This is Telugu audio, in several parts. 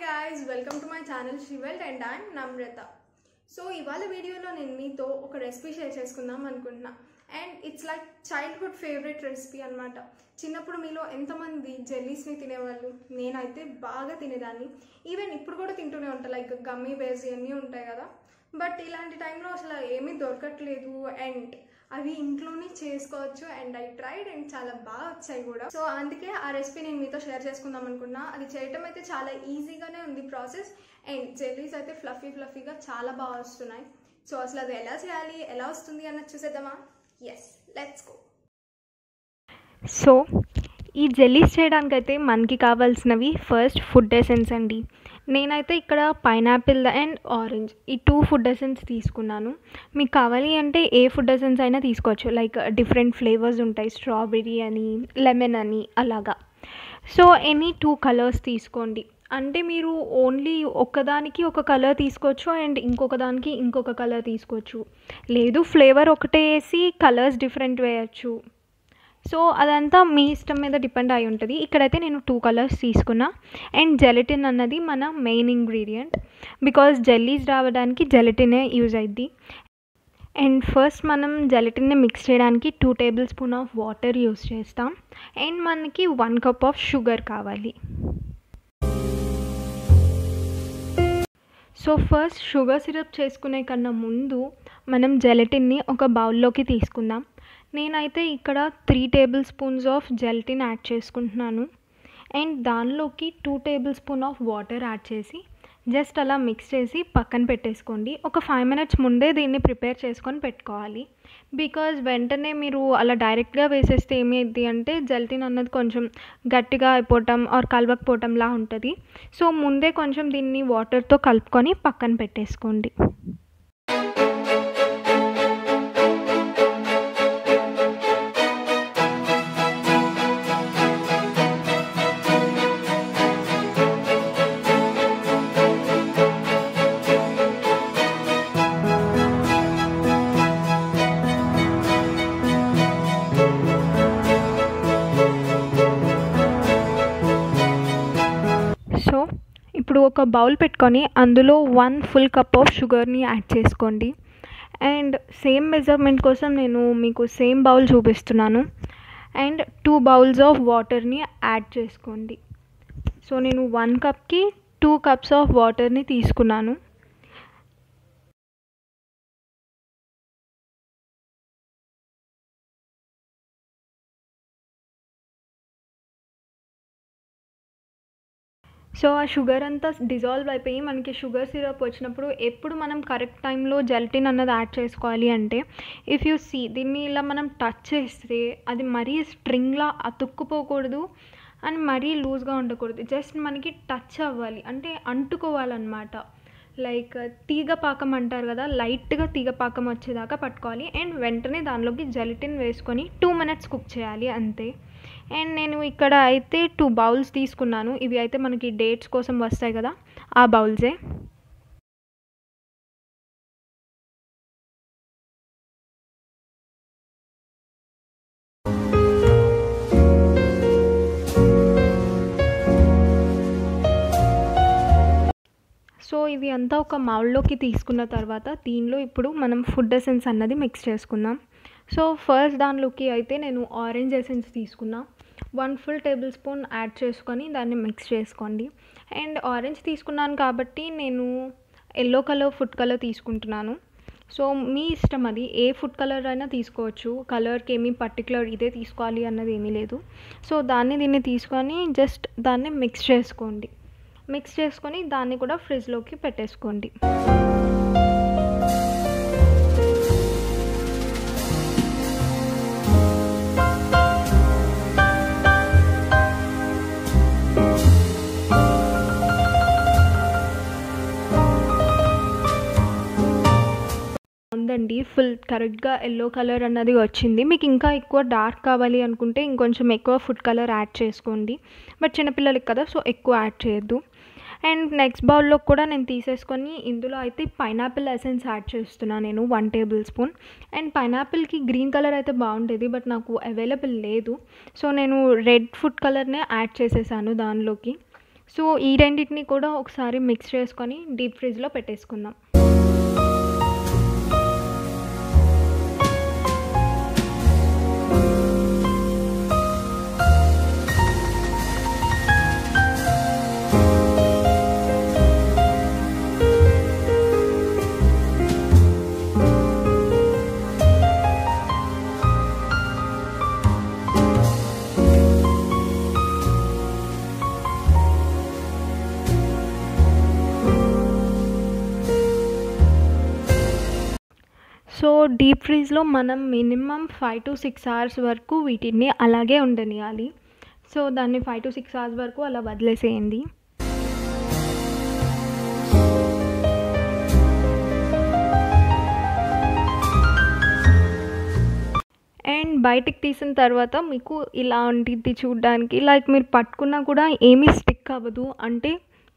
guys, welcome to my channel Shivelt and I'm Namratha. So ఇవాళ వీడియోలో నేను మీతో ఒక రెసిపీ షేర్ చేసుకుందాం అనుకుంటున్నా and it's like childhood favourite recipe అన్నమాట. చిన్నప్పుడు మీలో ఎంతమంది జెల్లీస్ని తినేవాళ్ళు? నేనైతే బాగా తినేదాన్ని. ఈవెన్ ఇప్పుడు కూడా తింటూనే ఉంటాను. లైక్ గమ్మీ బేర్స్ ఇవన్నీ ఉంటాయి కదా, బట్ ఇలాంటి టైంలో అసలు ఏమీ దొరకట్లేదు అండ్ అవి ఇంట్లోనే చేసుకోవచ్చు అండ్ ఐ ట్రైడ్ అండ్ చాలా బాగా వచ్చాయి కూడా. సో అందుకే ఆ రెసిపీ నేను మీతో షేర్ చేసుకుందాం అనుకున్నా. అది చేయటం అయితే చాలా ఈజీగానే ఉంది ప్రాసెస్ అండ్ జెల్లీస్ అయితే ఫ్లఫీగా చాలా బాగా వస్తున్నాయి. సో అసలు అది ఎలా చేయాలి, ఎలా వస్తుంది అన్నది చూసేద్దామా? Yes, let's go. సో ఈ జెల్లీస్ చేయడానికైతే మనకి కావాల్సినవి ఫస్ట్ ఫుడ్ ఎసెన్స్ అండి. నేనైతే ఇక్కడ పైనాపిల్ అండ్ ఆరెంజ్ ఈ 2 ఫుడ్ ఎసెన్స్ తీసుకున్నాను. మీకు కావాలి అంటే ఏ ఫుడ్ ఎసెన్స్ అయినా తీసుకోవచ్చు. లైక్ డిఫరెంట్ ఫ్లేవర్స్ ఉంటాయి, స్ట్రాబెర్రీ అని, లెమన్ అని అలాగా. సో ఎనీ 2 కలర్స్ తీసుకోండి. అంటే మీరు ఓన్లీ ఒకదానికి ఒక కలర్ తీసుకోవచ్చు అండ్ ఇంకొక దానికి ఇంకొక కలర్ తీసుకోవచ్చు. లేదు ఫ్లేవర్ ఒకటే వేసి కలర్స్ డిఫరెంట్ వేయచ్చు. సో అదంతా మీ ఇష్టం మీద డిపెండ్ అయి ఉంటుంది. ఇక్కడైతే నేను 2 కలర్స్ తీసుకున్నా అండ్ జెలటిన్ అన్నది మన మెయిన్ ఇంగ్రీడియంట్. బికాజ్ జెల్లీస్ రావడానికి జెలటినే యూజ్ అయ్యిద్ది. అండ్ ఫస్ట్ మనం జెలటిన్ని మిక్స్ చేయడానికి 2 table spoon of water use చేస్తాం అండ్ మనకి 1 కప్ ఆఫ్ షుగర్ కావాలి. సో ఫస్ట్ షుగర్ సిరప్ చేసుకునే కన్నా ముందు మనం జెలటిన్ని ఒక బౌల్లోకి తీసుకుందాం. నేనైతే ఇక్కడ 3 table spoons of gelatin add చేసుకుంటున్నాను అండ్ దానిలోకి 2 table spoon of water add చేసి జస్ట్ అలా మిక్స్ చేసి పక్కన పెట్టేసుకోండి. ఒక 5 మినిట్స్ ముందే దీన్ని ప్రిపేర్ చేసుకొని పెట్టుకోవాలి. బికాజ్ వెంటనే మీరు అలా డైరెక్ట్గా వేసేస్తే ఏమైంది అంటే జెలటిన్ అన్నది కొంచెం గట్టిగా అయిపోవటం ఆర్ కలవకపోవటంలా ఉంటుంది. సో ముందే కొంచెం దీన్ని వాటర్తో కలుపుకొని పక్కన పెట్టేసుకోండి. సో ఇప్పుడు ఒక బౌల్ పెట్టుకొని అందులో 1 ఫుల్ కప్ ఆఫ్ షుగర్ని యాడ్ చేసుకోండి. అండ్ సేమ్ మెజర్మెంట్ కోసం నేను మీకు సేమ్ బౌల్ చూపిస్తున్నాను. అండ్ 2 బౌల్స్ ఆఫ్ వాటర్ని యాడ్ చేసుకోండి. సో నేను 1 కప్కి 2 కప్స్ ఆఫ్ వాటర్ని తీసుకున్నాను. సో ఆ షుగర్ అంతా డిజాల్వ్ అయిపోయి మనకి షుగర్ సిరప్ వచ్చినప్పుడు ఎప్పుడు మనం కరెక్ట్ టైంలో జెలటిన్ అన్నది యాడ్ చేసుకోవాలి అంటే, ఇఫ్ యూ సీ దీన్ని ఇలా మనం టచ్ చేస్తే అది మరీ స్ట్రింగ్లా అతుక్కుపోకూడదు అండ్ మరీ లూజ్గా ఉండకూడదు. జస్ట్ మనకి టచ్ అవ్వాలి, అంటే అంటుకోవాలన్నమాట. లైక్ తీగపాకం అంటారు కదా, లైట్గా తీగపాకం వచ్చేదాకా పట్టుకోవాలి అండ్ వెంటనే దానిలోకి జెలటిన్ వేసుకొని 2 మినిట్స్ కుక్ చేయాలి అంతే. అండ్ నేను ఇక్కడ అయితే 2 బౌల్స్ తీసుకున్నాను. ఇవి అయితే మనకి డేట్స్ కోసం వస్తాయి కదా, ఆ బౌల్సే. సో ఇవి అంతా ఒక మౌల్లోకి తీసుకున్న తర్వాత దీనిలో ఇప్పుడు మనం ఫుడ్ ఎసెన్స్ అన్నది మిక్స్ చేసుకుందాం. సో ఫస్ట్ దానిలోకి అయితే నేను ఆరెంజ్ ఎసెన్స్ తీసుకున్నా. 1 ఫుల్ టేబుల్ స్పూన్ యాడ్ చేసుకొని దాన్ని మిక్స్ చేసుకోండి. అండ్ ఆరెంజ్ తీసుకున్నాను కాబట్టి నేను ఎల్లో కలర్ ఫుడ్ కలర్ తీసుకుంటున్నాను. సో మీ ఇష్టం, అది ఏ ఫుడ్ కలర్ అయినా తీసుకోవచ్చు. కలర్కి ఏమీ పర్టికులర్ ఇదే తీసుకోవాలి అన్నది ఏమీ లేదు. సో దీన్ని తీసుకొని జస్ట్ దాన్ని మిక్స్ చేసుకోండి. మిక్స్ చేసుకొని దాన్ని కూడా ఫ్రిడ్జ్లోకి పెట్టేసుకోండి. ఉందండి, ఫుల్ కరెక్ట్గా ఎల్లో కలర్ అన్నది వచ్చింది. మీకు ఇంకా ఎక్కువ డార్క్ కావాలి అనుకుంటే ఇంకొంచెం ఎక్కువ ఫుడ్ కలర్ యాడ్ చేసుకోండి. బట్ చిన్నపిల్లలకి కదా, సో ఎక్కువ యాడ్ చేయొద్దు. అండ్ నెక్స్ట్ బౌల్లో కూడా నేను తీసేసుకొని ఇందులో అయితే పైనాపిల్ ఎసెన్స్ యాడ్ చేస్తున్నాను నేను 1 టేబుల్ స్పూన్. అండ్ పైనాపిల్కి గ్రీన్ కలర్ అయితే బాగుండేది, బట్ నాకు అవైలబుల్ లేదు. సో నేను రెడ్ ఫుడ్ కలర్నే యాడ్ చేసేసాను దానిలోకి. సో ఈ రెండింటిని కూడా ఒకసారి మిక్స్ చేసుకొని డీప్ ఫ్రిడ్జ్లో పెట్టేసుకుందాం. సో డీప్ ఫ్రీజ్లో మనం మినిమం 5 to 6 hours వరకు వీటిని అలాగే ఉండనియాలి. సో దాన్ని 5 to 6 hours వరకు అలా వదిలేసేయండి. అండ్ బయటికి తీసిన తర్వాత మీకు ఇలా ఉంటుంది చూడడానికి. లైక్ మీరు పట్టుకున్నా కూడా ఏమీ స్టిక్ అవ్వదు, అంటే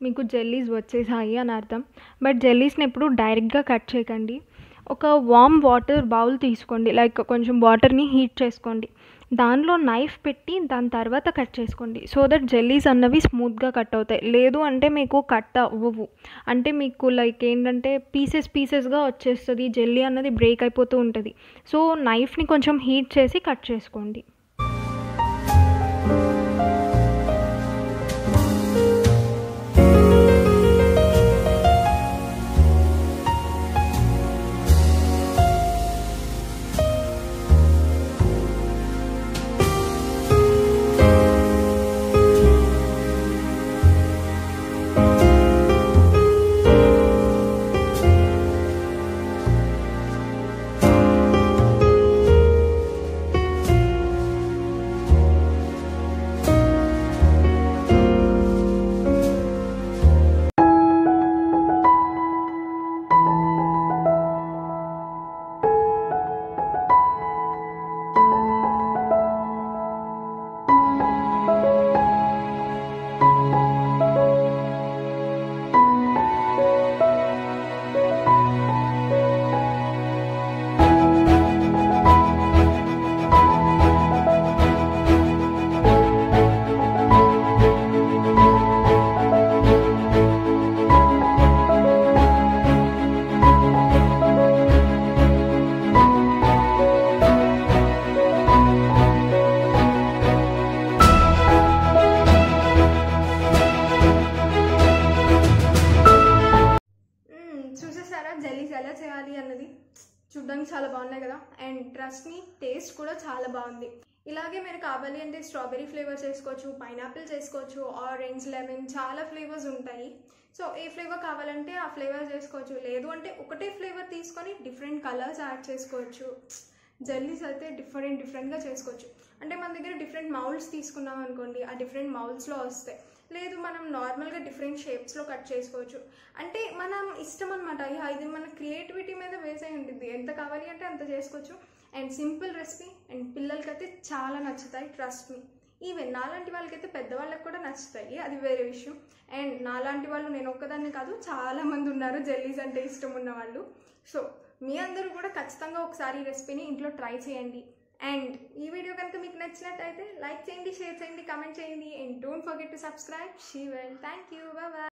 మీకు జెల్లీస్ వచ్చేసాయి అని అర్థం. బట్ జెల్లీస్ని ఎప్పుడు డైరెక్ట్గా కట్ చేయకండి. ఒక వామ్ వాటర్ బౌల్ తీసుకోండి, లైక్ కొంచెం వాటర్ని హీట్ చేసుకోండి, దానిలో నైఫ్ పెట్టి దాని తర్వాత కట్ చేసుకోండి. సో దట్ జెల్లీస్ అన్నవి స్మూత్గా కట్ అవుతాయి. లేదు అంటే మీకు కట్ అవ్వవు, అంటే మీకు లైక్ ఏంటంటే పీసెస్గా వచ్చేస్తుంది, జెల్లీ అన్నది బ్రేక్ అయిపోతూ ఉంటుంది. సో నైఫ్ని కొంచెం హీట్ చేసి కట్ చేసుకోండి. జెల్లీస్ ఎలా చేయాలి అన్నది చూడడానికి చాలా బాగున్నాయి కదా. అండ్ ట్రస్ట్ మీ, టేస్ట్ కూడా చాలా బాగుంది. ఇలాగే మీరు కావాలి అంటే స్ట్రాబెరీ ఫ్లేవర్ చేసుకోవచ్చు, పైనాపిల్ చేసుకోవచ్చు, ఆరెంజ్, లెమన్, చాలా ఫ్లేవర్స్ ఉంటాయి. సో ఏ ఫ్లేవర్ కావాలంటే ఆ ఫ్లేవర్ చేసుకోవచ్చు. లేదు అంటే ఒకటే ఫ్లేవర్ తీసుకొని డిఫరెంట్ కలర్స్ యాడ్ చేసుకోవచ్చు. జెల్లీస్ అయితే డిఫరెంట్గా చేసుకోవచ్చు. అంటే మన దగ్గర డిఫరెంట్ మౌల్డ్స్ తీసుకున్నాం అనుకోండి, ఆ డిఫరెంట్ మౌల్డ్స్లో వస్తాయి. లేదు మనం నార్మల్గా డిఫరెంట్ షేప్స్లో కట్ చేసుకోవచ్చు. అంటే మనం ఇష్టం అనమాట. ఇది మన క్రియేటివిటీ మీద బేస్ అయి ఉంటుంది. ఎంత కావాలి అంటే అంత చేసుకోవచ్చు. అండ్ సింపుల్ రెసిపీ, అండ్ పిల్లలకైతే చాలా నచ్చుతాయి, ట్రస్ట్ మీ. ఈవెన్ నాలాంటి వాళ్ళకైతే పెద్దవాళ్ళకి కూడా నచ్చుతాయి, అది వేరే విషయం. అండ్ నాలాంటి వాళ్ళు, నేను ఒక్కదాన్ని కాదు, చాలామంది ఉన్నారు జెల్లీస్ అంటే ఇష్టం ఉన్న వాళ్ళు. సో మీ అందరూ కూడా ఖచ్చితంగా ఒకసారి ఈ రెసిపీని ఇంట్లో ట్రై చేయండి. అండ్ ఈ వీడియో కనుక మీకు నచ్చినట్టయితే లైక్ చేయండి, షేర్ చేయండి, కామెంట్ చేయండి. And don't forget to subscribe. She well. Thank you. Bye bye.